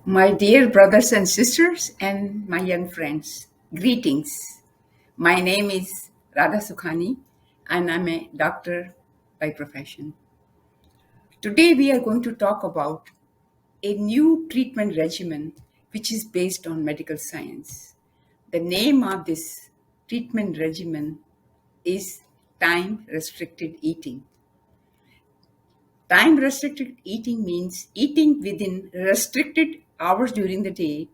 My dear brothers and sisters, and my young friends, greetings. My name is Radha Sukhani, and I'm a doctor by profession. Today, we are going to talk about a new treatment regimen which is based on medical science. The name of this treatment regimen is time restricted eating. Time restricted eating means eating within restricted hours during the day,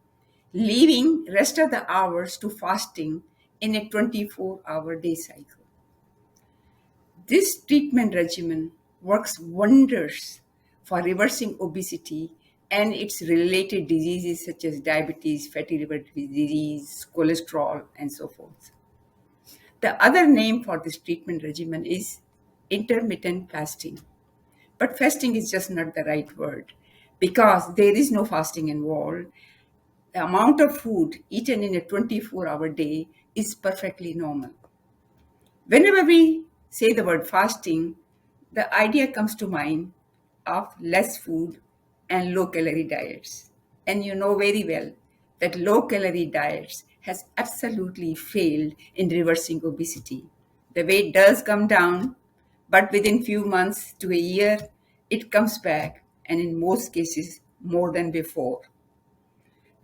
leaving rest of the hours to fasting in a 24-hour day cycle. This treatment regimen works wonders for reversing obesity and its related diseases such as diabetes, fatty liver disease, cholesterol, and so forth. The other name for this treatment regimen is intermittent fasting. But fasting is just not the right word because there is no fasting involved. The amount of food eaten in a 24-hour day is perfectly normal. Whenever we say the word fasting, the idea comes to mind of less food and low calorie diets. And you know very well that low calorie diets has absolutely failed in reversing obesity. The weight does come down, but within few months to a year, it comes back, and in most cases, more than before.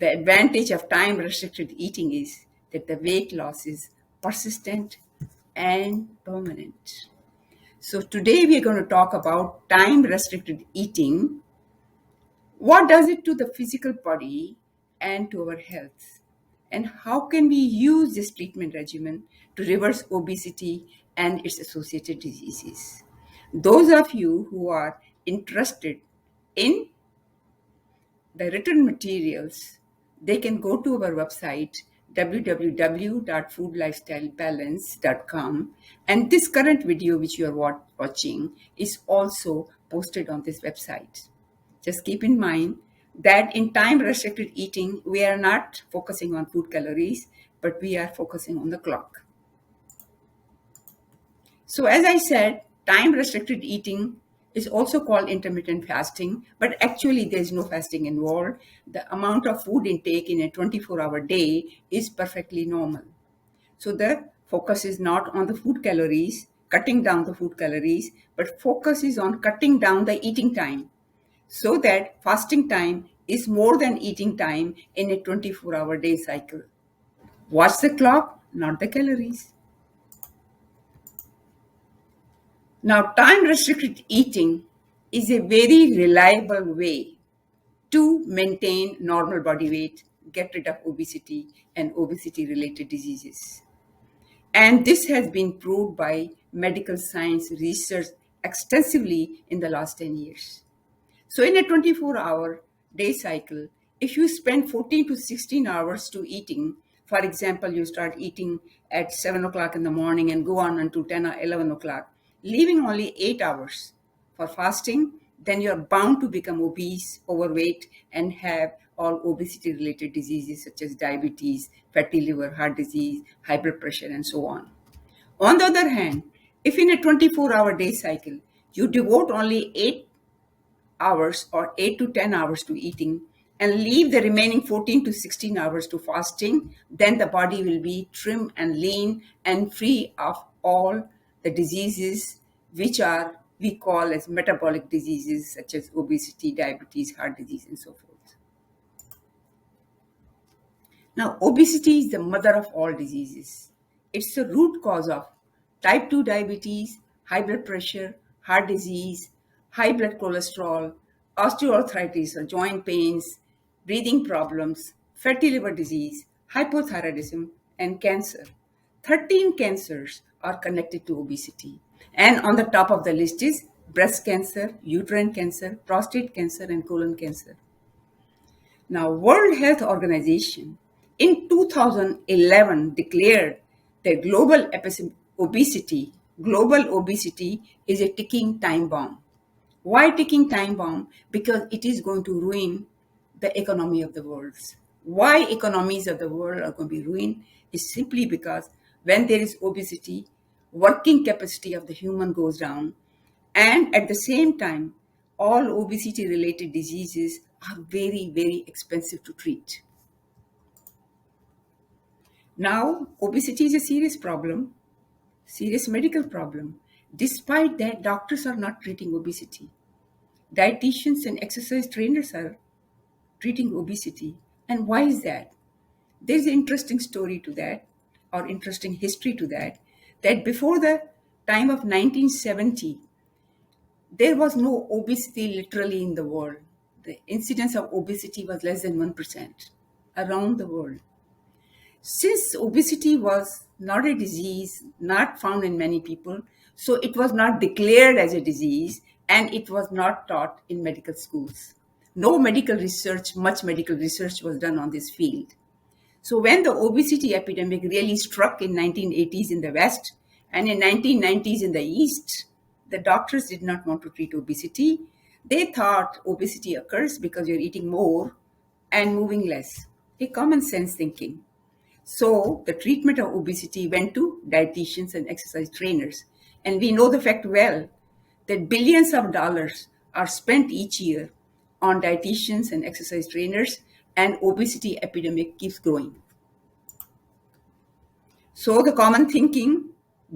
The advantage of time restricted eating is that the weight loss is persistent and permanent. So, today we are going to talk about time restricted eating. What does it to the physical body and to our health? And how can we use this treatment regimen to reverse obesity and its associated diseases? Those of you who are interested in the written materials, they can go to our website www.foodlifestylebalance.com, and this current video which you are watching is also posted on this website. Just keep in mind that in time restricted eating we are not focusing on food calories, but we are focusing on the clock. So, as I said, time restricted eating is also called intermittent fasting, but actually there is no fasting involved. The amount of food intake in a 24-hour day is perfectly normal. So, the focus is not on the food calories, cutting down the food calories, but focus is on cutting down the eating time so that fasting time is more than eating time in a 24-hour day cycle. Watch the clock, not the calories. Now, time restricted eating is a very reliable way to maintain normal body weight, get rid of obesity and obesity related diseases. And this has been proved by medical science research extensively in the last 10 years. So, in a 24-hour day cycle, if you spend 14 to 16 hours to eating, for example, you start eating at 7 o'clock in the morning and go on until 10 or 11 o'clock, leaving only 8 hours for fasting, then you're bound to become obese, overweight, and have all obesity related diseases such as diabetes, fatty liver, heart disease, high blood pressure, and so on. On the other hand, if in a 24-hour day cycle you devote only 8 hours or 8 to 10 hours to eating and leave the remaining 14 to 16 hours to fasting, then the body will be trim and lean and free of all the diseases which are we call as metabolic diseases such as obesity, diabetes, heart disease, and so forth. Now, obesity is the mother of all diseases. It's the root cause of type 2 diabetes, high blood pressure, heart disease, high blood cholesterol, osteoarthritis or joint pains, breathing problems, fatty liver disease, hypothyroidism, and cancer. 13 cancers are connected to obesity. And on the top of the list is breast cancer, uterine cancer, prostate cancer, and colon cancer. Now, World Health Organization in 2011 declared that global obesity is a ticking time bomb. Why ticking time bomb? Because it is going to ruin the economy of the world. Why economies of the world are going to be ruined is simply because when there is obesity, working capacity of the human goes down, and at the same time, all obesity related diseases are very, very expensive to treat. Now, obesity is a serious problem, serious medical problem. Despite that, doctors are not treating obesity. Dietitians and exercise trainers are treating obesity. And why is that? There's an interesting story to that, or interesting history to that, that before the time of 1970, there was no obesity literally in the world. The incidence of obesity was less than 1% around the world. Since obesity was not a disease, not found in many people, so it was not declared as a disease and it was not taught in medical schools. No medical research, much medical research was done on this field. So when the obesity epidemic really struck in 1980s in the West and in 1990s in the East, the doctors did not want to treat obesity. They thought obesity occurs because you're eating more and moving less. A common sense thinking. So the treatment of obesity went to dietitians and exercise trainers. And we know the fact well that billions of dollars are spent each year on dietitians and exercise trainers, and obesity epidemic keeps growing. So the common thinking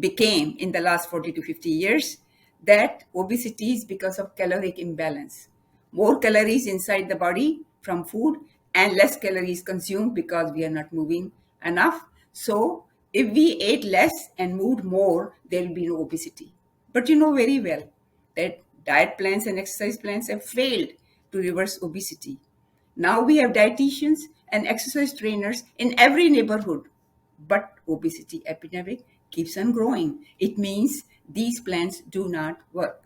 became in the last 40 to 50 years that obesity is because of caloric imbalance. More calories inside the body from food and less calories consumed because we are not moving enough. So if we ate less and moved more, there will be no obesity. But you know very well that diet plans and exercise plans have failed to reverse obesity. Now we have dietitians and exercise trainers in every neighborhood, but obesity epidemic keeps on growing. It means these plans do not work.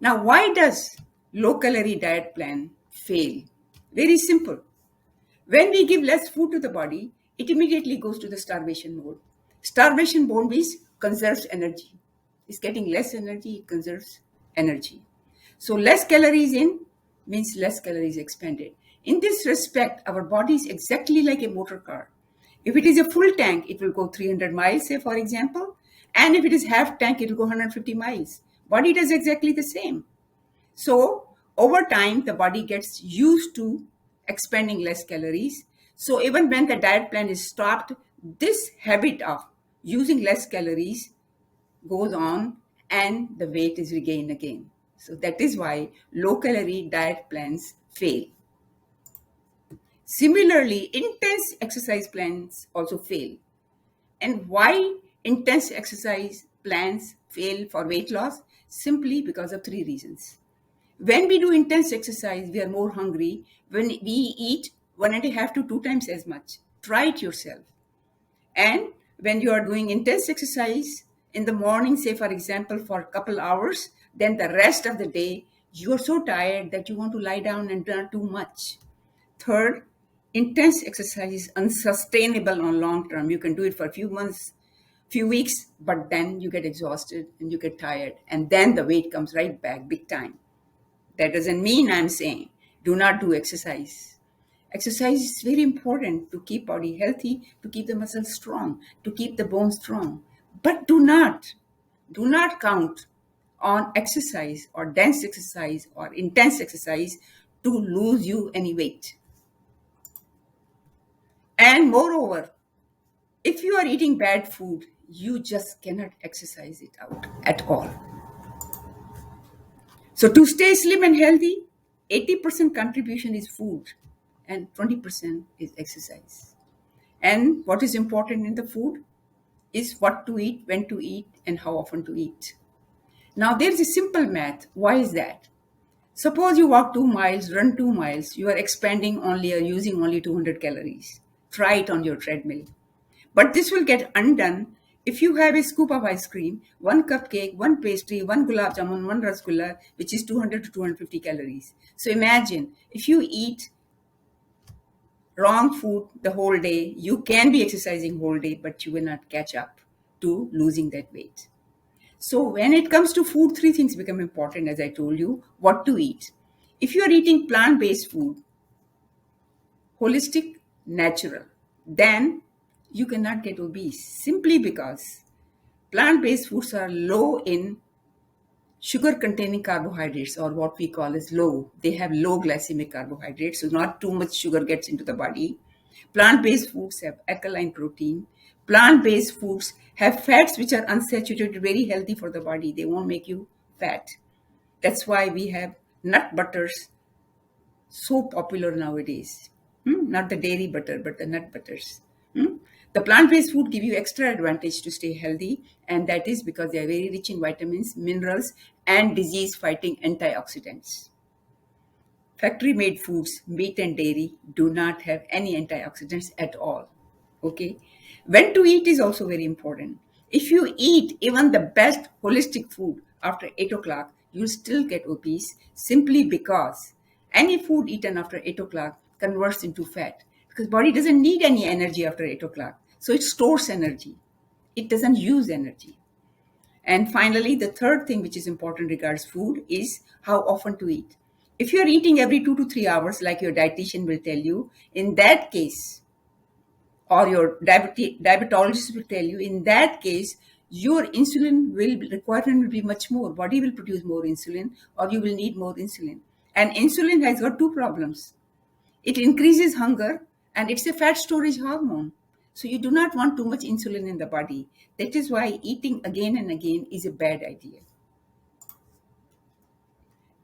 Now, why does low calorie diet plan fail? Very simple. When we give less food to the body, it immediately goes to the starvation mode. Starvation mode means conserves energy. It's getting less energy, it conserves energy. So less calories in means less calories expended. In this respect, our body is exactly like a motor car. If it is a full tank, it will go 300 miles, say for example, and if it is half tank, it will go 150 miles. Body does exactly the same. So over time, the body gets used to expending less calories. So even when the diet plan is stopped, this habit of using less calories goes on and the weight is regained again. So that is why low calorie diet plans fail. Similarly, intense exercise plans also fail. And why intense exercise plans fail for weight loss? Simply because of three reasons. When we do intense exercise, we are more hungry. When we eat 1.5 to 2 times as much. Try it yourself. And when you are doing intense exercise in the morning, say for example, for a couple hours, then the rest of the day, you are so tired that you want to lie down and not do much. Third, intense exercise is unsustainable on long term. You can do it for a few months, few weeks, but then you get exhausted and you get tired. And then the weight comes right back big time. That doesn't mean I'm saying do not do exercise. Exercise is very important to keep body healthy, to keep the muscles strong, to keep the bones strong. But do not count on exercise or dense exercise or intense exercise to lose you any weight. And moreover, if you are eating bad food, you just cannot exercise it out at all. So to stay slim and healthy, 80% contribution is food and 20% is exercise. And what is important in the food is what to eat, when to eat, and how often to eat. Now there's a simple math. Why is that? Suppose you walk 2 miles, run 2 miles, you are expending only or using only 200 calories. Try it on your treadmill. But this will get undone if you have a scoop of ice cream, one cupcake, one pastry, one gulab jamun, one rasgulla, which is 200 to 250 calories. So imagine if you eat wrong food the whole day, you can be exercising whole day, but you will not catch up to losing that weight. So when it comes to food, three things become important, as I told you. What to eat. If you are eating plant-based food, holistic, natural, then you cannot get obese simply because plant-based foods are low in Sugar containing carbohydrates, or what we call as low, they have low glycemic carbohydrates, so not too much sugar gets into the body. Plant-based foods have alkaline protein. Plant-based foods have fats which are unsaturated, very healthy for the body. They won't make you fat. That's why we have nut butters so popular nowadays. Not the dairy butter, but the nut butters. The plant-based food give you extra advantage to stay healthy, and that is because they are very rich in vitamins, minerals, and disease-fighting antioxidants. Factory-made foods, meat and dairy, do not have any antioxidants at all. Okay? When to eat is also very important. If you eat even the best holistic food after 8 o'clock, you'll still get obese simply because any food eaten after 8 o'clock converts into fat, because body doesn't need any energy after 8 o'clock. So it stores energy. It doesn't use energy. And finally, the third thing which is important regards food is how often to eat. If you're eating every 2 to 3 hours, like your dietitian will tell you, in that case, or your diabetologist will tell you, in that case, your insulin requirement will be much more. Body will produce more insulin, or you will need more insulin. And insulin has got two problems. It increases hunger, and it's a fat storage hormone. So you do not want too much insulin in the body. That is why eating again and again is a bad idea.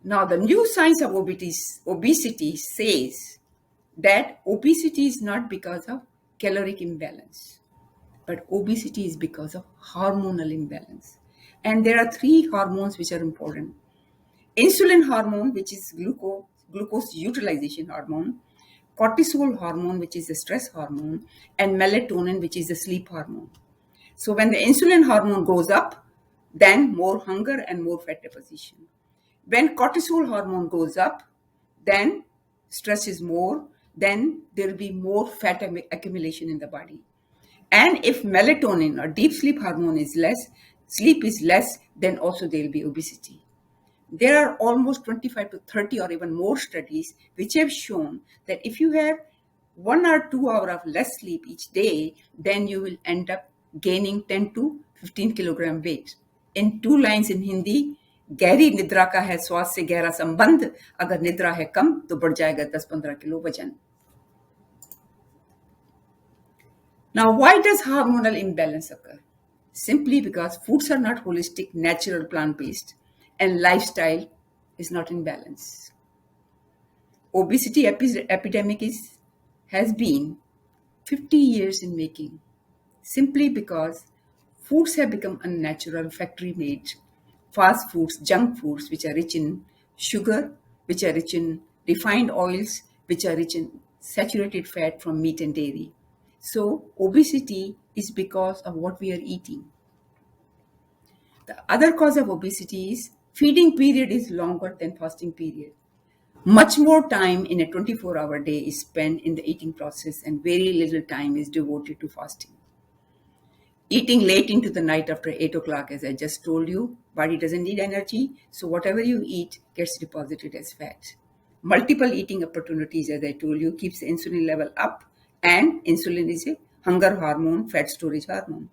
Now, the new science of obesity says that obesity is not because of caloric imbalance, but obesity is because of hormonal imbalance. And there are three hormones which are important. Insulin hormone, which is glucose utilization hormone, cortisol hormone, which is the stress hormone, and melatonin, which is the sleep hormone. So when the insulin hormone goes up, then more hunger and more fat deposition. When cortisol hormone goes up, then stress is more, then there will be more fat accumulation in the body. And if melatonin or deep sleep hormone is less, sleep is less, then also there will be obesity. There are almost 25 to 30 or even more studies which have shown that if you have 1 or 2 hours of less sleep each day, then you will end up gaining 10 to 15 kilogram weight. In two lines in Hindi, गहरी निद्रा का है स्वास्थ्य से गहरा संबंध, अगर निद्रा है कम तो बढ़ जाएगा 10-15 किलो वजन. Now, why does hormonal imbalance occur? Simply because foods are not holistic, natural, plant-based, and lifestyle is not in balance. Obesity epidemic has been 50 years in making, simply because foods have become unnatural, factory-made, fast foods, junk foods, which are rich in sugar, which are rich in refined oils, which are rich in saturated fat from meat and dairy. So obesity is because of what we are eating. The other cause of obesity is feeding period is longer than fasting period. Much more time in a 24-hour day is spent in the eating process, and very little time is devoted to fasting. Eating late into the night after 8 o'clock, as I just told you, body doesn't need energy, so whatever you eat gets deposited as fat. Multiple eating opportunities, as I told you, keeps the insulin level up, and insulin is a hunger hormone, fat storage hormone.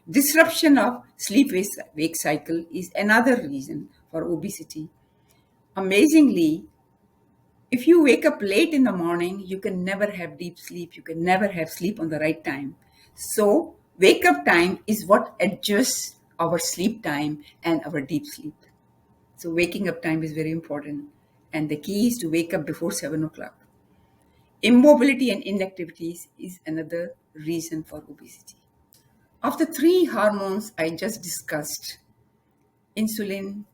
Disruption of sleep-wake cycle is another reason for obesity. Amazingly, if you wake up late in the morning, you can never have deep sleep. You can never have sleep on the right time. So wake up time is what adjusts our sleep time and our deep sleep. So waking up time is very important. And the key is to wake up before 7 o'clock. Immobility and inactivities is another reason for obesity. Of the three hormones I just discussed, insulin,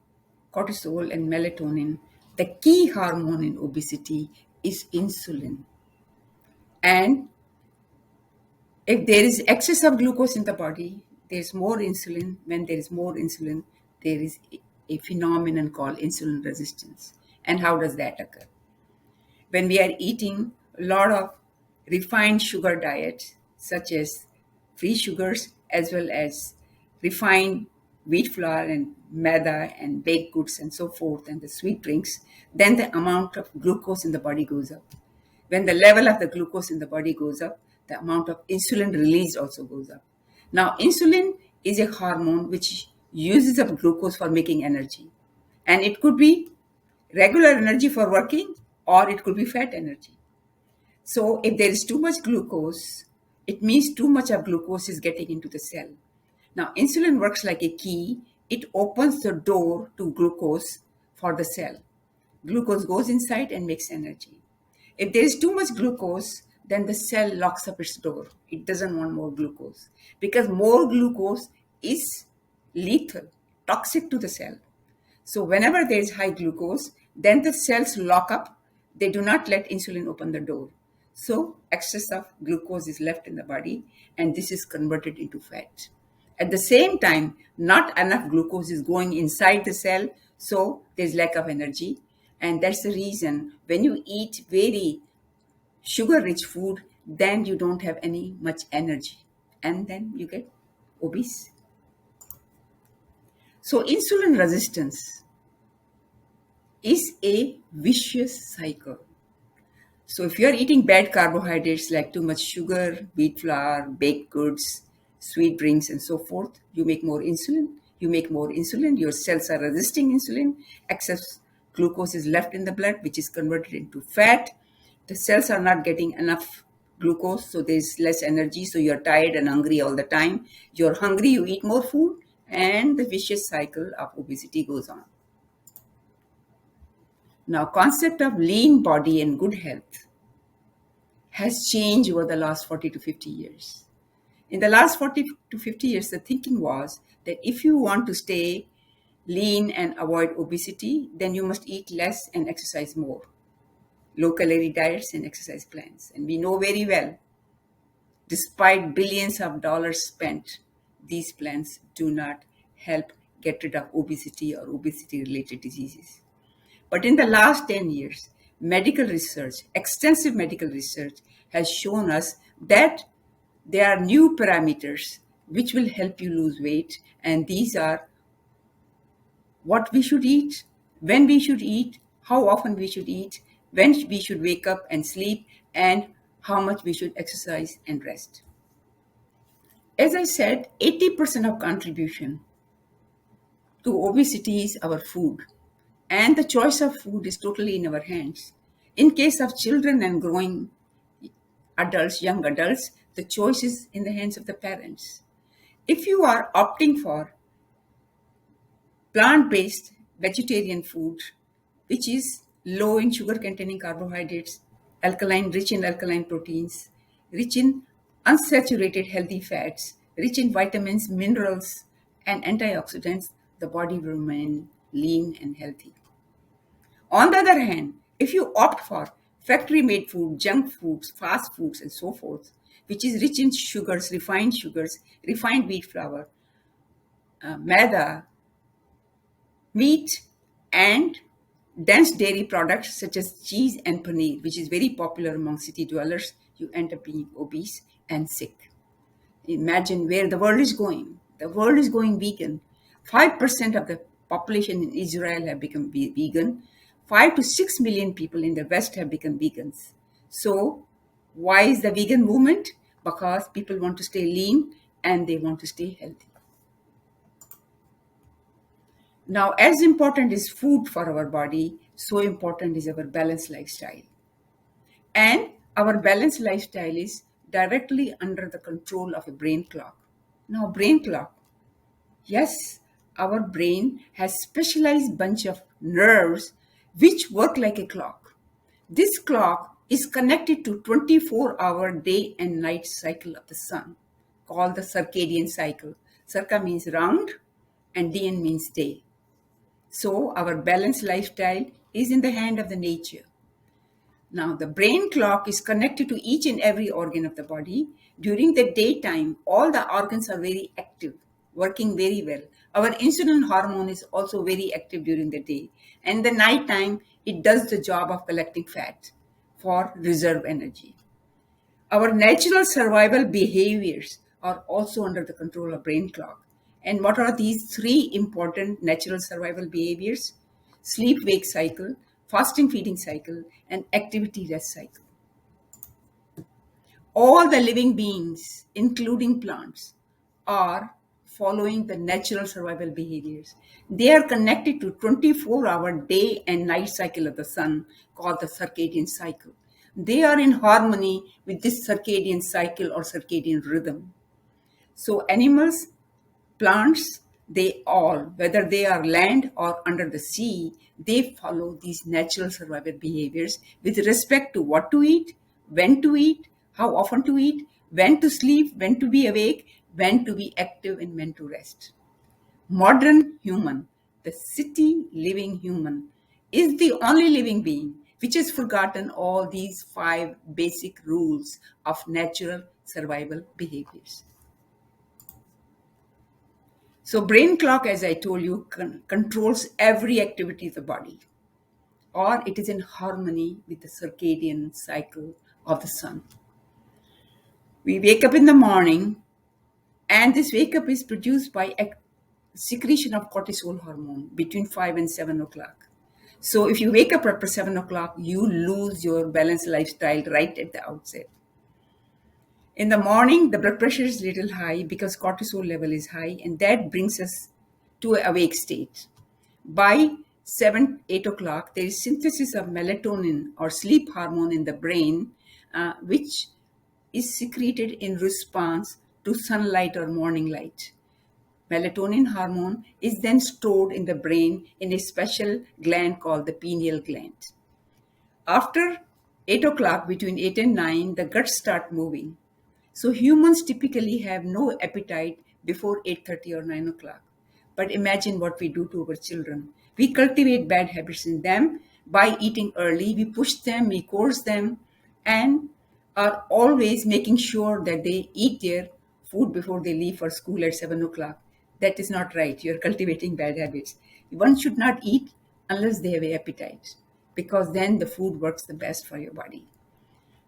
cortisol, and melatonin, the key hormone in obesity is insulin. And if there is excess of glucose in the body, there is more insulin. When there is more insulin, there is a phenomenon called insulin resistance. And how does that occur? When we are eating a lot of refined sugar diet, such as free sugars as well as refined wheat flour and maida and baked goods and so forth, and the sweet drinks, then the amount of glucose in the body goes up. When the level of the glucose in the body goes up, the amount of insulin released also goes up. Now, insulin is a hormone which uses up glucose for making energy. And it could be regular energy for working, or it could be fat energy. So if there is too much glucose, it means too much of glucose is getting into the cell. Now, insulin works like a key. It opens the door to glucose for the cell. Glucose goes inside and makes energy. If there is too much glucose, then the cell locks up its door. It doesn't want more glucose because more glucose is lethal, toxic to the cell. So whenever there is high glucose, then the cells lock up. They do not let insulin open the door. So excess of glucose is left in the body, and this is converted into fat. At the same time, not enough glucose is going inside the cell, so there's lack of energy. And that's the reason when you eat very sugar-rich food, then you don't have any much energy, and then you get obese. So insulin resistance is a vicious cycle. So if you are eating bad carbohydrates like too much sugar, wheat flour, baked goods, sweet drinks, and so forth, you make more insulin. You make more insulin, your cells are resisting insulin, excess glucose is left in the blood, which is converted into fat. The cells are not getting enough glucose, so there's less energy, so you're tired and hungry all the time. You're hungry, you eat more food, and the vicious cycle of obesity goes on. Now, concept of lean body and good health has changed over the last 40 to 50 years. In the last 40 to 50 years, the thinking was that if you want to stay lean and avoid obesity, then you must eat less and exercise more. Low calorie diets and exercise plans. And we know very well, despite billions of dollars spent, these plans do not help get rid of obesity or obesity related diseases. But in the last 10 years, medical research, extensive medical research, has shown us that there are new parameters which will help you lose weight. And these are what we should eat, when we should eat, how often we should eat, when we should wake up and sleep, and how much we should exercise and rest. As I said, 80% of contribution to obesity is our food. And the choice of food is totally in our hands. In case of children and growing adults, young adults, the choice is in the hands of the parents. If you are opting for plant-based vegetarian food, which is low in sugar-containing carbohydrates, rich in alkaline proteins, rich in unsaturated healthy fats, rich in vitamins, minerals, and antioxidants, the body will remain lean and healthy. On the other hand, if you opt for factory-made food, junk foods, fast foods, and so forth, which is rich in sugars, refined wheat flour, maida, meat, and dense dairy products such as cheese and paneer, which is very popular among city dwellers, you end up being obese and sick. Imagine where the world is going. The world is going vegan. 5% of the population in Israel have become vegan. 5 to 6 million people in the West have become vegans. So, why is the vegan movement? Because people want to stay lean and they want to stay healthy. Now, as important is food for our body, so important is our balanced lifestyle. And our balanced lifestyle is directly under the control of a brain clock. Now, brain clock. Yes, our brain has specialized bunch of nerves which work like a clock. This clock is connected to 24-hour day and night cycle of the sun, called the circadian cycle. Circa means round and dian means day. So our balanced lifestyle is in the hand of the nature. Now, the brain clock is connected to each and every organ of the body. During the daytime, all the organs are very active, working very well. Our insulin hormone is also very active during the day. And the nighttime, it does the job of collecting fat for reserve energy. Our natural survival behaviors are also under the control of brain clock. And what are these three important natural survival behaviors? Sleep-wake cycle, fasting feeding cycle, and activity rest cycle. All the living beings, including plants, are following the natural survival behaviors. They are connected to 24-hour day and night cycle of the sun called the circadian cycle. They are in harmony with this circadian cycle or circadian rhythm. So animals, plants, they all, whether they are land or under the sea, they follow these natural survival behaviors with respect to what to eat, how often to eat, when to sleep, when to be awake, when to be active, and when to rest. Modern human, the city living human, is the only living being which has forgotten all these five basic rules of natural survival behaviors. So brain clock, as I told you, controls every activity of the body, or it is in harmony with the circadian cycle of the sun. We wake up in the morning, and this wake up is produced by secretion of cortisol hormone between 5 and 7 o'clock. So if you wake up after 7 o'clock, you lose your balanced lifestyle right at the outset. In the morning, the blood pressure is little high because cortisol level is high, and that brings us to an awake state. By 7, 8 o'clock, there is synthesis of melatonin or sleep hormone in the brain, which is secreted in response to sunlight or morning light. Melatonin hormone is then stored in the brain in a special gland called the pineal gland. After 8 o'clock, between 8 and 9, the guts start moving. So humans typically have no appetite before 8:30 or 9 o'clock. But imagine what we do to our children. We cultivate bad habits in them by eating early. We push them, we coerce them, and are always making sure that they eat their food before they leave for school at 7 o'clock. That is not right. You're cultivating bad habits. One should not eat unless they have an appetite, because then the food works the best for your body.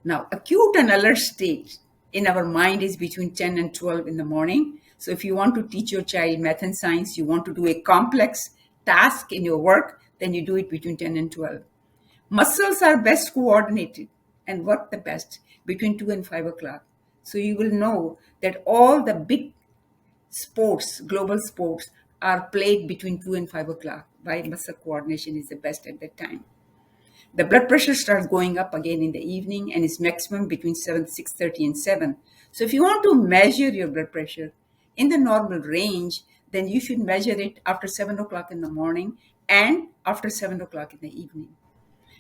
Now, acute and alert state in our mind is between 10 and 12 in the morning. So if you want to teach your child math and science, you want to do a complex task in your work, then you do it between 10 and 12. Muscles are best coordinated and work the best between 2 and 5 o'clock. So you will know that all the big sports, global sports, are played between 2 and 5 o'clock. Why muscle coordination is the best at that time. The blood pressure starts going up again in the evening and is maximum between 6:30 and 7. So if you want to measure your blood pressure in the normal range, then you should measure it after 7 o'clock in the morning and after 7 o'clock in the evening.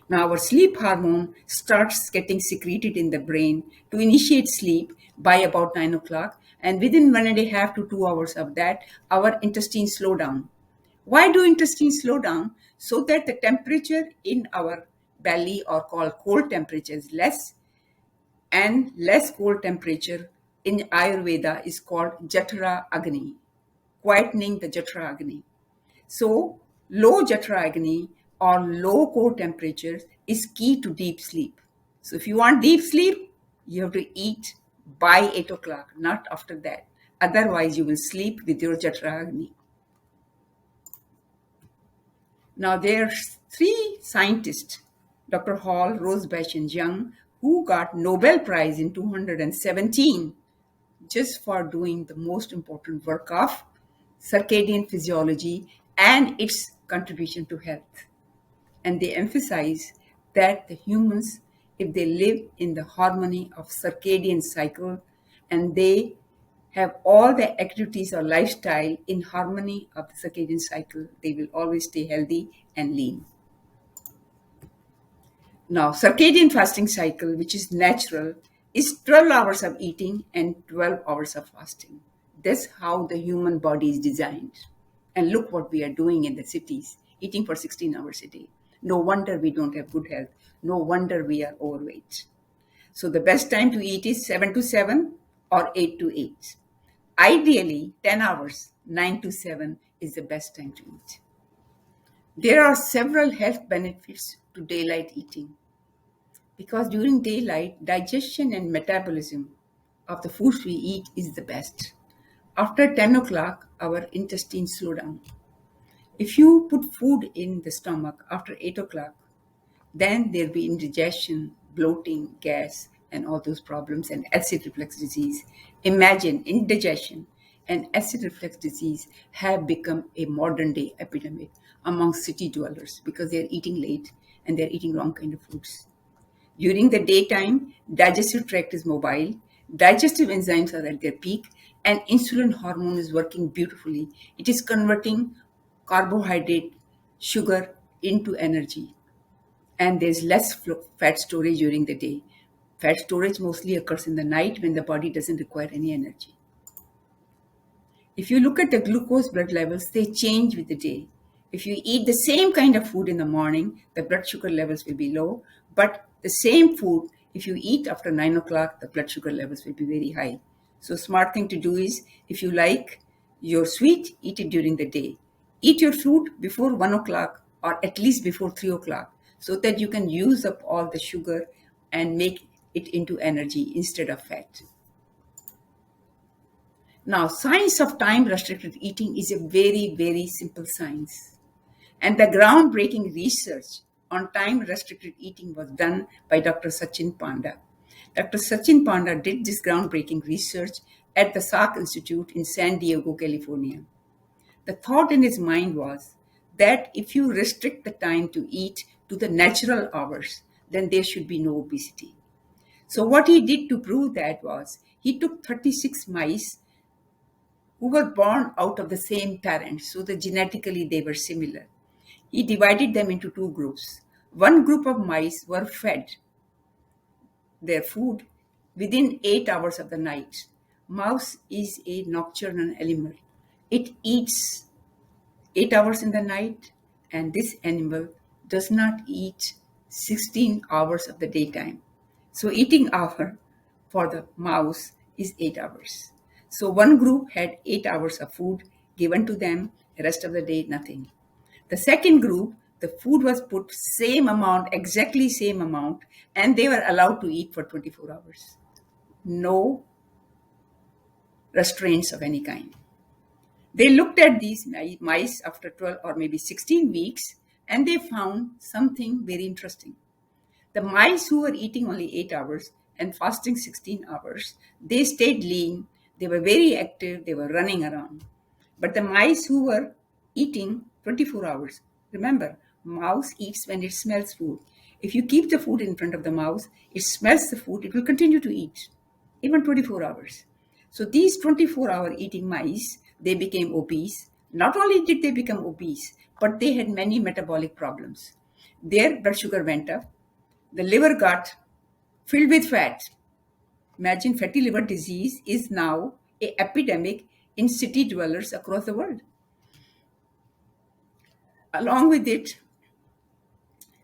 Now our sleep hormone starts getting secreted in the brain to initiate sleep by about 9 o'clock, and within 1.5 to 2 hours of that, our intestines slow down. Why do intestines slow down? So that the temperature in our belly, or called cold temperature, is less, and less cold temperature in Ayurveda is called Jatra Agni, quietening the Jatra Agni. So low Jatra Agni or low core temperatures is key to deep sleep. So if you want deep sleep, you have to eat by 8 o'clock, not after that. Otherwise, you will sleep with your Jatra Agni. Now, there are three scientists, Dr. Hall, Rosbach, and Young, who got Nobel Prize in 2017 just for doing the most important work of circadian physiology and its contribution to health. And they emphasize that the humans, if they live in the harmony of circadian cycle and they have all the activities or lifestyle in harmony of the circadian cycle, they will always stay healthy and lean. Now, circadian fasting cycle, which is natural, is 12 hours of eating and 12 hours of fasting. That's how the human body is designed. And look what we are doing in the cities, eating for 16 hours a day. No wonder we don't have good health. No wonder we are overweight. So the best time to eat is 7 to 7 or 8 to 8. Ideally, 10 hours, 9 to 7 is the best time to eat. There are several health benefits to daylight eating, because during daylight, digestion and metabolism of the foods we eat is the best. After 10 o'clock, our intestines slow down. If you put food in the stomach after 8 o'clock, then there'll be indigestion, bloating, gas, and all those problems, and acid reflux disease. Imagine indigestion and acid reflux disease have become a modern day epidemic among city dwellers because they are eating late and they're eating wrong kind of foods. During the daytime, digestive tract is mobile, digestive enzymes are at their peak, and insulin hormone is working beautifully. It is converting carbohydrate, sugar into energy, and there's less fat storage during the day. Fat storage mostly occurs in the night when the body doesn't require any energy. If you look at the glucose blood levels, they change with the day. If you eat the same kind of food in the morning, the blood sugar levels will be low. But the same food, if you eat after 9 o'clock, the blood sugar levels will be very high. So smart thing to do is, if you like your sweet, eat it during the day. Eat your fruit before 1 o'clock or at least before 3 o'clock so that you can use up all the sugar and make it into energy instead of fat. Now, science of time-restricted eating is a very, very simple science. And the groundbreaking research on time-restricted eating was done by Dr. Sachin Panda. Dr. Sachin Panda did this groundbreaking research at the Salk Institute in San Diego, California. The thought in his mind was that if you restrict the time to eat to the natural hours, then there should be no obesity. So what he did to prove that was he took 36 mice who were born out of the same parents, so that genetically they were similar. He divided them into two groups. One group of mice were fed their food within 8 hours of the night. Mouse is a nocturnal animal. It eats 8 hours in the night, and this animal does not eat 16 hours of the daytime. So, eating hour for the mouse is 8 hours. So, one group had 8 hours of food given to them, the rest of the day, nothing. The second group, the food was put same amount, exactly same amount, and they were allowed to eat for 24 hours. No restraints of any kind. They looked at these mice after 12 or maybe 16 weeks and they found something very interesting. The mice who were eating only 8 hours and fasting 16 hours, they stayed lean, they were very active, they were running around. But the mice who were eating 24 hours, remember, mouse eats when it smells food. If you keep the food in front of the mouse, it smells the food, it will continue to eat, even 24 hours. So these 24-hour eating mice, they became obese. Not only did they become obese, but they had many metabolic problems. Their blood sugar went up, the liver got filled with fat. Imagine fatty liver disease is now an epidemic in city dwellers across the world. Along with it,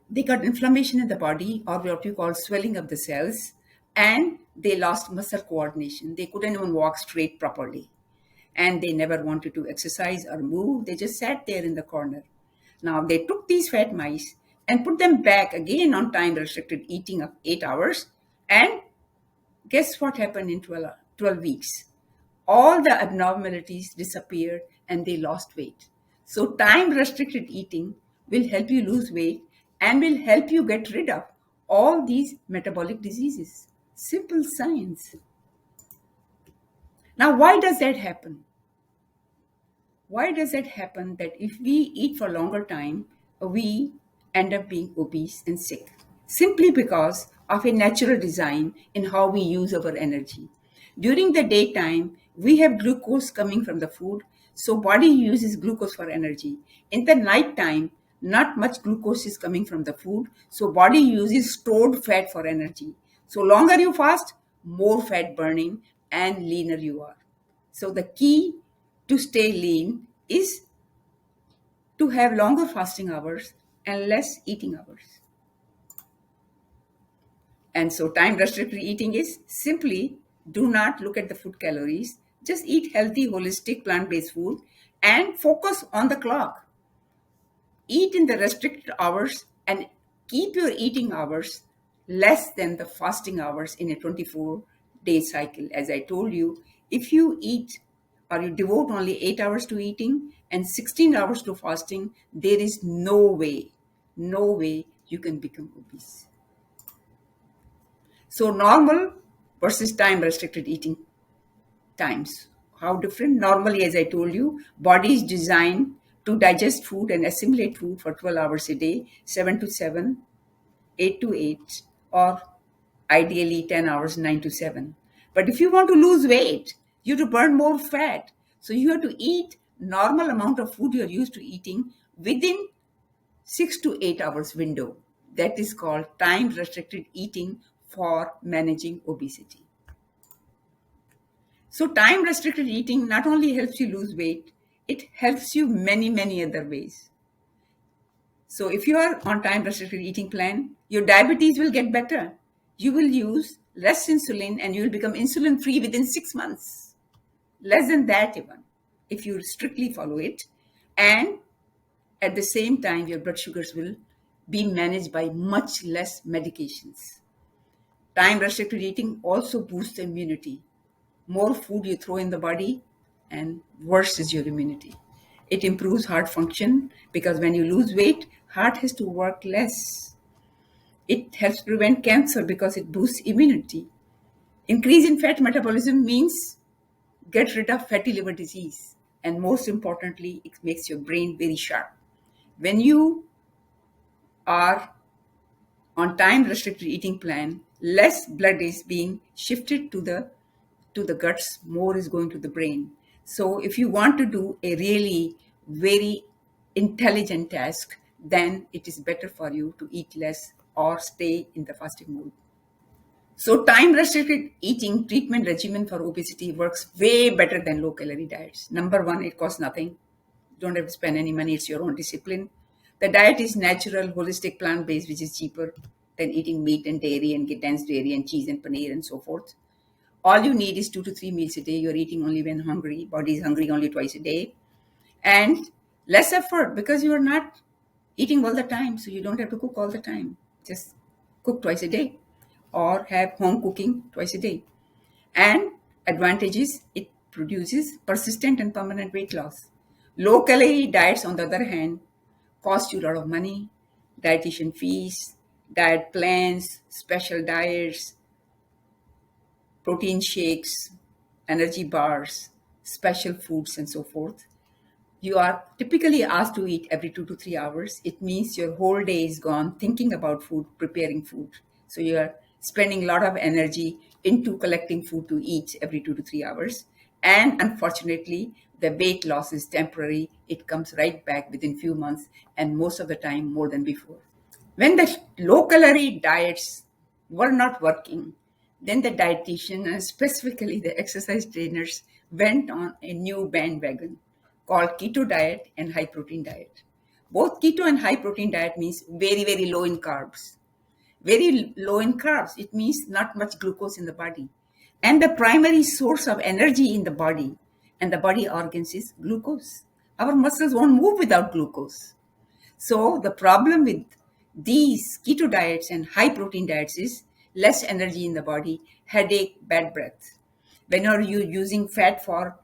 they got inflammation in the body, or what we call swelling of the cells, and they lost muscle coordination. They couldn't even walk straight properly. And they never wanted to exercise or move. They just sat there in the corner. Now, they took these fat mice and put them back again on time restricted eating of 8 hours. And guess what happened in 12 weeks? All the abnormalities disappeared and they lost weight. So, time restricted eating will help you lose weight and will help you get rid of all these metabolic diseases. Simple science. Now, why does that happen? Why does it happen that if we eat for longer time, we end up being obese and sick? Simply because of a natural design in how we use our energy. During the daytime, we have glucose coming from the food, so body uses glucose for energy. In the night time, not much glucose is coming from the food, so body uses stored fat for energy. So longer you fast, more fat burning and leaner you are. So the key to stay lean is to have longer fasting hours and less eating hours. And so time restricted eating is simply do not look at the food calories, just eat healthy, holistic, plant-based food and focus on the clock. Eat in the restricted hours and keep your eating hours less than the fasting hours in a 24-day cycle. As I told you, if you eat or you devote only 8 hours to eating and 16 hours to fasting, there is no way you can become obese. So normal versus time restricted eating times. How different? Normally, as I told you, body is designed to digest food and assimilate food for 12 hours a day, 7 to 7, 8 to 8, or ideally 10 hours, 9 to 7. But if you want to lose weight, you have to burn more fat. So you have to eat normal amount of food you're used to eating within 6 to 8 hours window. That is called time restricted eating for managing obesity. So time restricted eating not only helps you lose weight, it helps you many other ways. So if you are on time restricted eating plan, your diabetes will get better. You will use less insulin and you will become insulin free within 6 months. Less than that even, if you strictly follow it. And at the same time, your blood sugars will be managed by much less medications. Time restricted eating also boosts immunity. More food you throw in the body, and worse is your immunity. It improves heart function because when you lose weight, heart has to work less. It helps prevent cancer because it boosts immunity. Increase in fat metabolism means get rid of fatty liver disease. And most importantly, it makes your brain very sharp. When you are on time restricted eating plan, less blood is being shifted to the guts, more is going to the brain. So if you want to do a really very intelligent task, then it is better for you to eat less or stay in the fasting mode. So time restricted eating treatment regimen for obesity works way better than low calorie diets. Number one, it costs nothing. You don't have to spend any money. It's your own discipline. The diet is natural, holistic, plant-based, which is cheaper than eating meat and dairy and dense dairy and cheese and paneer and so forth. All you need is 2 to 3 meals a day. You're eating only when hungry. Body is hungry only twice a day. And less effort because you are not eating all the time. So you don't have to cook all the time. Just cook twice a day or have home cooking twice a day. And advantages, it produces persistent and permanent weight loss. Low calorie diets, on the other hand, cost you a lot of money, dietitian fees, diet plans, special diets, protein shakes, energy bars, special foods, and so forth. You are typically asked to eat every 2 to 3 hours. It means your whole day is gone thinking about food, preparing food. So you are spending a lot of energy into collecting food to eat every 2 to 3 hours. And unfortunately, the weight loss is temporary. It comes right back within few months and most of the time more than before. When the low calorie diets were not working, then the dietitian and specifically the exercise trainers went on a new bandwagon called keto diet and high protein diet. Both keto and high protein diet means very low in carbs. Very low in carbs, it means not much glucose in the body. And the primary source of energy in the body and the body organs is glucose. Our muscles won't move without glucose. So the problem with these keto diets and high protein diets is less energy in the body, headache, bad breath. When are you using fat for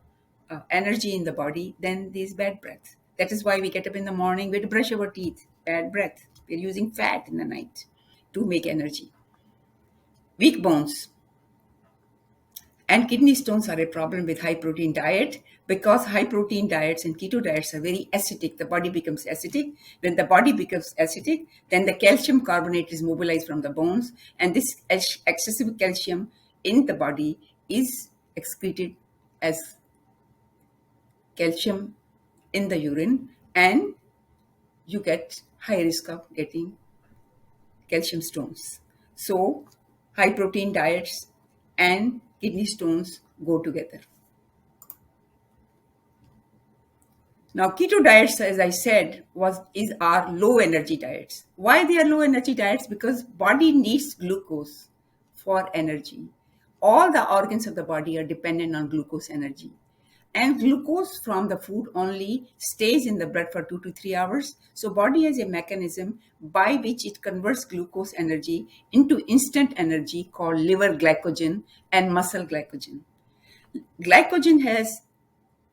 energy in the body, then there's bad breath. That is why we get up in the morning, we have to brush our teeth, bad breath. We're using fat in the night to make energy. Weak bones and kidney stones are a problem with high protein diet because high protein diets and keto diets are very acidic. The body becomes acidic. When the body becomes acidic, then the calcium carbonate is mobilized from the bones, and this excessive calcium in the body is excreted as calcium in the urine, and you get high risk of getting calcium stones. So high protein diets and kidney stones go together. Now, keto diets, as I said, are low energy diets. Why they are low energy diets? Because body needs glucose for energy. All the organs of the body are dependent on glucose energy. And glucose from the food only stays in the blood for 2 to 3 hours. So body has a mechanism by which it converts glucose energy into instant energy called liver glycogen and muscle glycogen. Glycogen has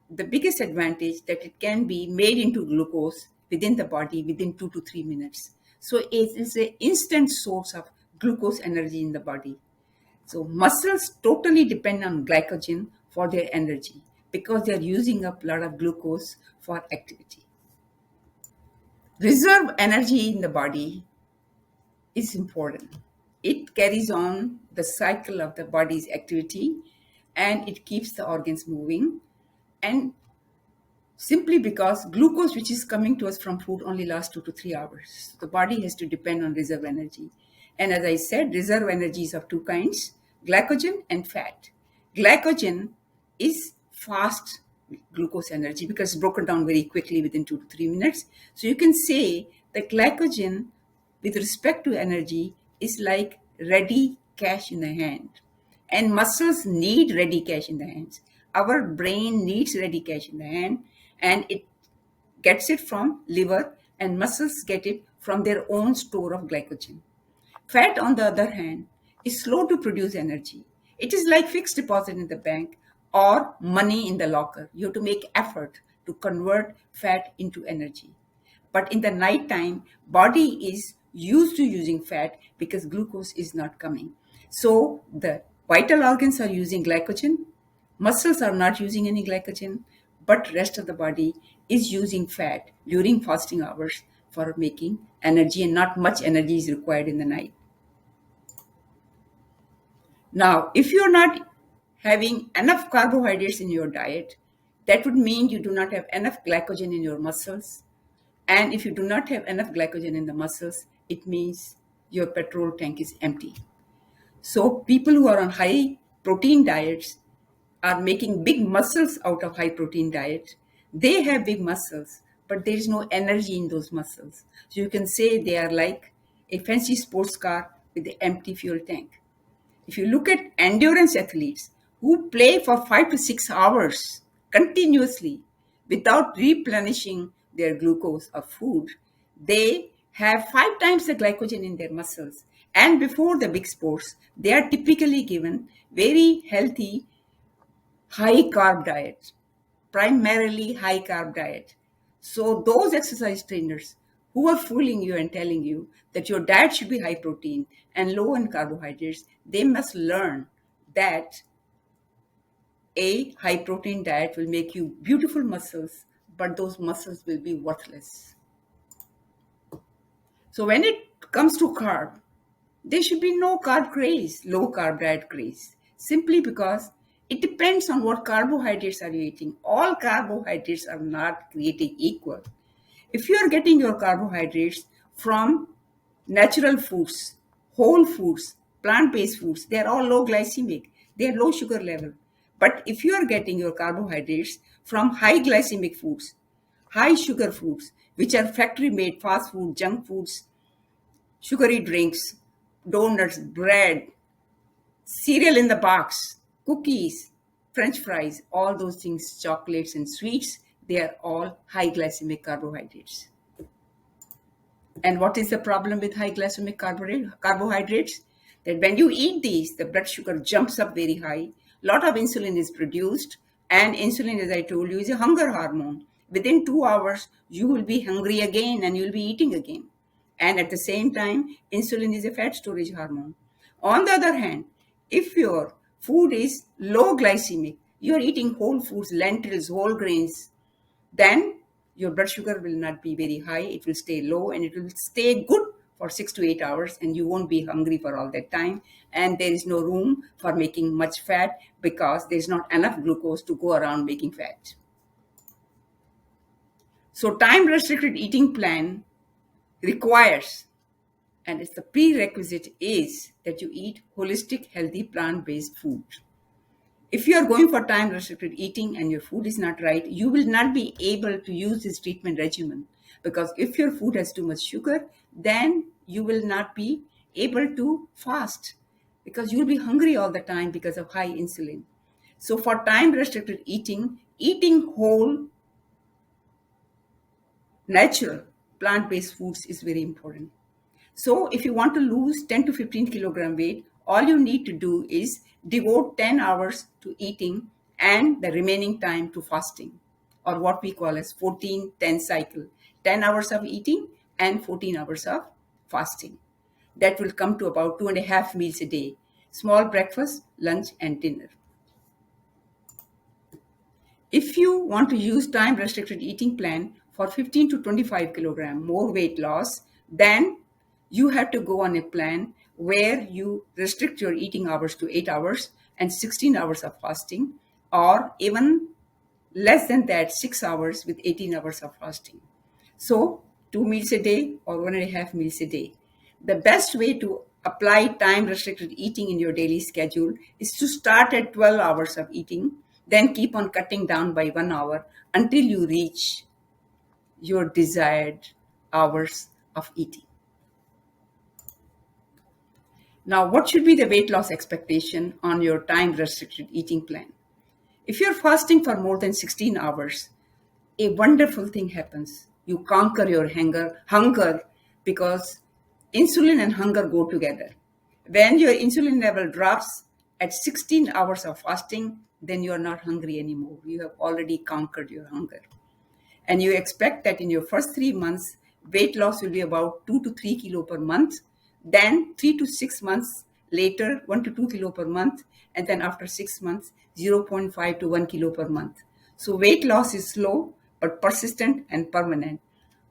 the biggest advantage that it can be made into glucose within the body within 2 to 3 minutes. So it is an instant source of glucose energy in the body. So muscles totally depend on glycogen for their energy. because they're using up a lot of glucose for activity. Reserve energy in the body is important. It carries on the cycle of the body's activity and it keeps the organs moving. And simply because glucose, which is coming to us from food, only lasts 2 to 3 hours. So the body has to depend on reserve energy. And as I said, reserve energy is of two kinds, glycogen and fat. Glycogen is fast glucose energy because it's broken down very quickly within 2 to 3 minutes. So you can say that glycogen, with respect to energy, is like ready cash in the hand. And muscles need ready cash in the hands. Our brain needs ready cash in the hand, and it gets it from liver, and muscles get it from their own store of glycogen. Fat, on the other hand, is slow to produce energy. It is like fixed deposit in the bank or money in the locker. You have to make effort to convert fat into energy. But in the night time, body is used to using fat because glucose is not coming. So the vital organs are using glycogen, muscles are not using any glycogen, but rest of the body is using fat during fasting hours for making energy, and not much energy is required in the night. Now, if you're not having enough carbohydrates in your diet, that would mean you do not have enough glycogen in your muscles. And if you do not have enough glycogen in the muscles, it means your petrol tank is empty. So people who are on high protein diets are making big muscles out of high protein diet. They have big muscles, but there is no energy in those muscles. So you can say they are like a fancy sports car with an empty fuel tank. If you look at endurance athletes who play for 5 to 6 hours continuously without replenishing their glucose or food, they have 5 times the glycogen in their muscles. And before the big sports, they are typically given very healthy, high carb diet, primarily high carb diet. So those exercise trainers who are fooling you and telling you that your diet should be high protein and low in carbohydrates, they must learn that a high protein diet will make you beautiful muscles, but those muscles will be worthless. So when it comes to carb, there should be no carb craze, low carb diet craze, simply because it depends on what carbohydrates are you eating. All carbohydrates are not created equal. If you are getting your carbohydrates from natural foods, whole foods, plant-based foods, they are all low glycemic, they are low sugar level. But if you are getting your carbohydrates from high glycemic foods, high sugar foods, which are factory made fast food, junk foods, sugary drinks, donuts, bread, cereal in the box, cookies, french fries, all those things, chocolates and sweets, they are all high glycemic carbohydrates. And what is the problem with high glycemic carbohydrates? That when you eat these, the blood sugar jumps up very high. A lot of insulin is produced, and insulin, as I told you, is a hunger hormone. Within 2 hours, you will be hungry again and you'll be eating again. And at the same time, insulin is a fat storage hormone. On the other hand, if your food is low glycemic, you're eating whole foods, lentils, whole grains, then your blood sugar will not be very high. It will stay low and it will stay good for 6 to 8 hours, and you won't be hungry for all that time. And there is no room for making much fat because there's not enough glucose to go around making fat. So time restricted eating plan requires, and it's the prerequisite is that you eat holistic, healthy, plant-based food. If you are going for time restricted eating and your food is not right, you will not be able to use this treatment regimen, because if your food has too much sugar, then you will not be able to fast because you'll be hungry all the time because of high insulin. So for time restricted eating, eating whole, natural, plant-based foods is very important. So if you want to lose 10 to 15 kilogram weight, all you need to do is devote 10 hours to eating and the remaining time to fasting, or what we call as 14-10 cycle. 10 hours of eating and 14 hours of fasting. That will come to about 2.5 meals a day. Small breakfast, lunch and dinner. If you want to use time restricted eating plan for 15 to 25 kilogram more weight loss, then you have to go on a plan where you restrict your eating hours to 8 hours and 16 hours of fasting, or even less than that, 6 hours with 18 hours of fasting. So 2 meals a day or 1.5 meals a day. The best way to apply time restricted eating in your daily schedule is to start at 12 hours of eating, then keep on cutting down by 1 hour until you reach your desired hours of eating. Now, what should be the weight loss expectation on your time restricted eating plan? If you're fasting for more than 16 hours, a wonderful thing happens. You conquer your hunger because insulin and hunger go together. When your insulin level drops at 16 hours of fasting, then you are not hungry anymore. You have already conquered your hunger. And you expect that in your first 3 months, weight loss will be about 2 to 3 kilo per month. Then 3 to 6 months later, 1 to 2 kilo per month. And then after 6 months, 0.5 to 1 kilo per month. So weight loss is slow, but persistent and permanent.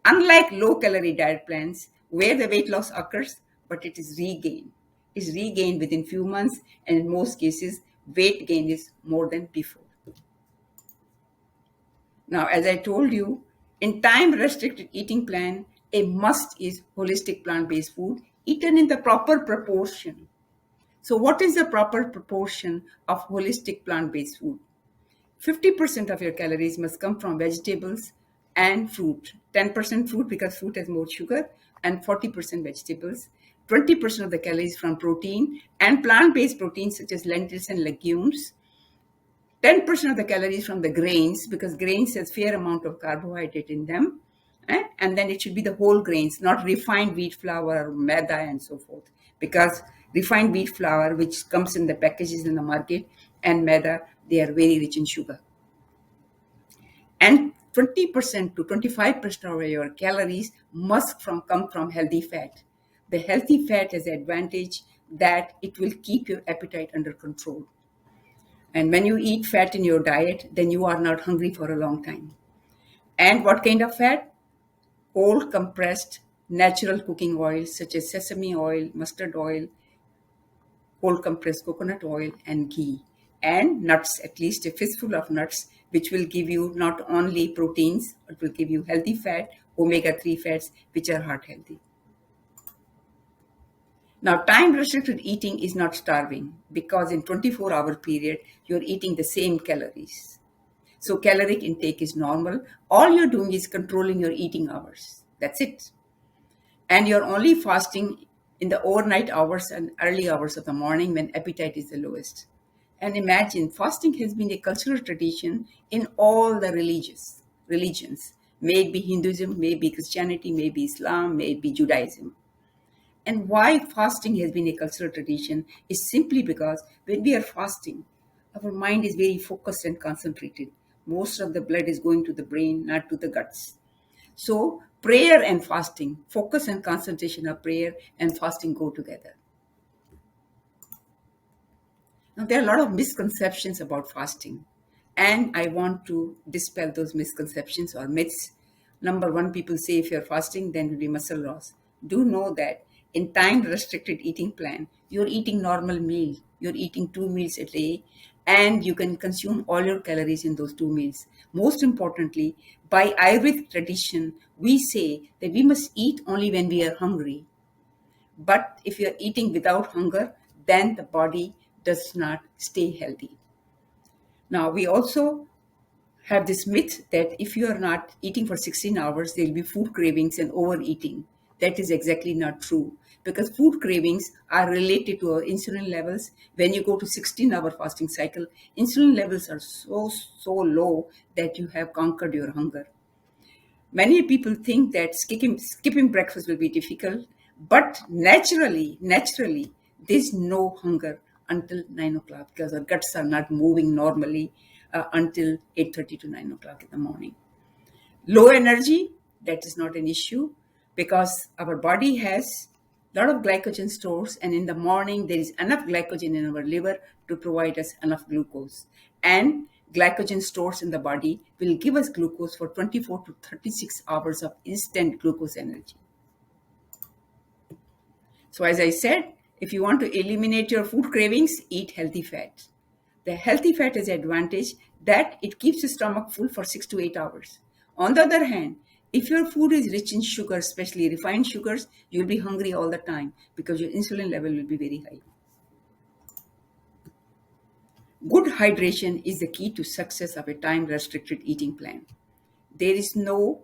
Unlike low calorie diet plans, where the weight loss occurs, but it is regained. Is regained within few months, and in most cases, weight gain is more than before. Now, as I told you, in time-restricted eating plan, a must is holistic plant-based food eaten in the proper proportion. So what is the proper proportion of holistic plant-based food? 50% of your calories must come from vegetables and fruit. 10% fruit because fruit has more sugar, and 40% vegetables. 20% of the calories from protein and plant-based proteins such as lentils and legumes. 10% of the calories from the grains, because grains has fair amount of carbohydrate in them. And then it should be the whole grains, not refined wheat flour or maida and so forth, because refined wheat flour, which comes in the packages in the market, and maida, they are very rich in sugar. And 20% to 25% of your calories must come from healthy fat. The healthy fat has the advantage that it will keep your appetite under control. And when you eat fat in your diet, then you are not hungry for a long time. And what kind of fat? Cold compressed natural cooking oils such as sesame oil, mustard oil, cold compressed coconut oil, and ghee. And nuts, at least a fistful of nuts, which will give you not only proteins, but will give you healthy fat, omega-3 fats, which are heart healthy. Now, time-restricted eating is not starving because in 24-hour period, you're eating the same calories. So caloric intake is normal. All you're doing is controlling your eating hours. That's it. And you're only fasting in the overnight hours and early hours of the morning when appetite is the lowest. And imagine, fasting has been a cultural tradition in all the religions. May it be Hinduism, may it be Christianity, may it be Islam, may it be Judaism. And why fasting has been a cultural tradition is simply because when we are fasting, our mind is very focused and concentrated. Most of the blood is going to the brain, not to the guts. So prayer and fasting, focus and concentration of prayer and fasting go together. Now, there are a lot of misconceptions about fasting, and I want to dispel those misconceptions or myths. Number one, people say if you're fasting, then will be muscle loss. Do know that in time-restricted eating plan, you're eating normal meal. You're eating 2 meals a day, and you can consume all your calories in those 2 meals. Most importantly, by Ayurvedic tradition, we say that we must eat only when we are hungry. But if you're eating without hunger, then the body does not stay healthy. Now, we also have this myth that if you are not eating for 16 hours, there will be food cravings and overeating. That is exactly not true because food cravings are related to our insulin levels. When you go to 16-hour fasting cycle, insulin levels are so low that you have conquered your hunger. Many people think that skipping breakfast will be difficult, but naturally, there's no hunger until 9 o'clock because our guts are not moving normally until 8:30 to 9 o'clock in the morning. Low energy, that is not an issue because our body has a lot of glycogen stores, and in the morning there is enough glycogen in our liver to provide us enough glucose. And glycogen stores in the body will give us glucose for 24 to 36 hours of instant glucose energy. So, as I said, if you want to eliminate your food cravings, eat healthy fat. The healthy fat has the advantage that it keeps your stomach full for 6 to 8 hours. On the other hand, if your food is rich in sugar, especially refined sugars, you'll be hungry all the time because your insulin level will be very high. Good hydration is the key to success of a time-restricted eating plan. There is no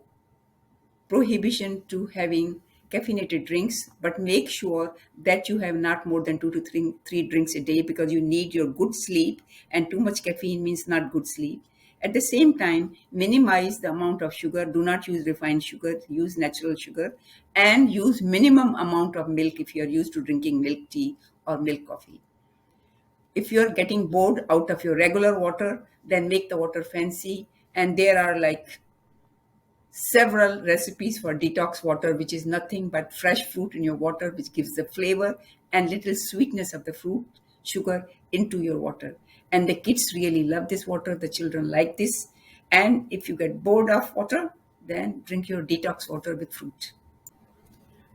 prohibition to having caffeinated drinks, but make sure that you have not more than three drinks a day because you need your good sleep, and too much caffeine means not good sleep. At the same time, minimize the amount of sugar. Do not use refined sugar, use natural sugar, and use minimum amount of milk if you are used to drinking milk tea or milk coffee. If you're getting bored out of your regular water, then make the water fancy. And there are like several recipes for detox water, which is nothing but fresh fruit in your water, which gives the flavor and little sweetness of the fruit sugar into your water. And the kids really love this water. The children like this. And if you get bored of water, then drink your detox water with fruit.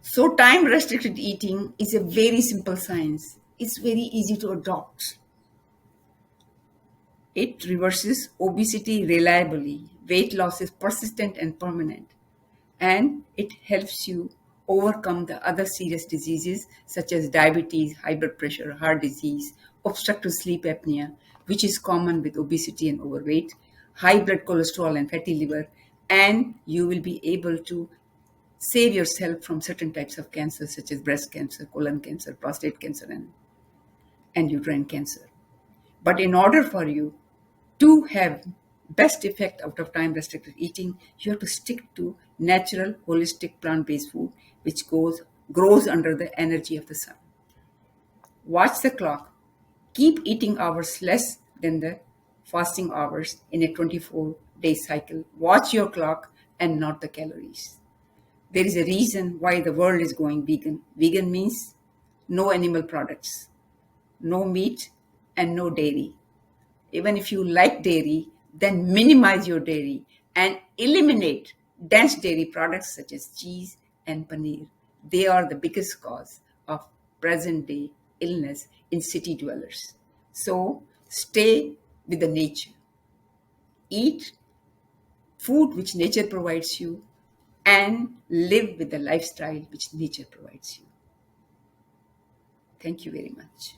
So time restricted eating is a very simple science. It's very easy to adopt. It reverses obesity reliably. Weight loss is persistent and permanent. And it helps you overcome the other serious diseases such as diabetes, high blood pressure, heart disease, obstructive sleep apnea, which is common with obesity and overweight, high blood cholesterol and fatty liver, and you will be able to save yourself from certain types of cancer such as breast cancer, colon cancer, prostate cancer, and uterine cancer. But in order for you to have best effect out of time restricted eating, you have to stick to natural, holistic, plant-based food, which grows under the energy of the sun. Watch the clock. Keep eating hours less than the fasting hours in a 24-day cycle. Watch your clock and not the calories. There is a reason why the world is going vegan. Vegan means no animal products, no meat, and no dairy. Even if you like dairy, then minimize your dairy and eliminate dense dairy products such as cheese and paneer. They are the biggest cause of present day illness in city dwellers. So stay with the nature. Eat food which nature provides you and live with the lifestyle which nature provides you. Thank you very much.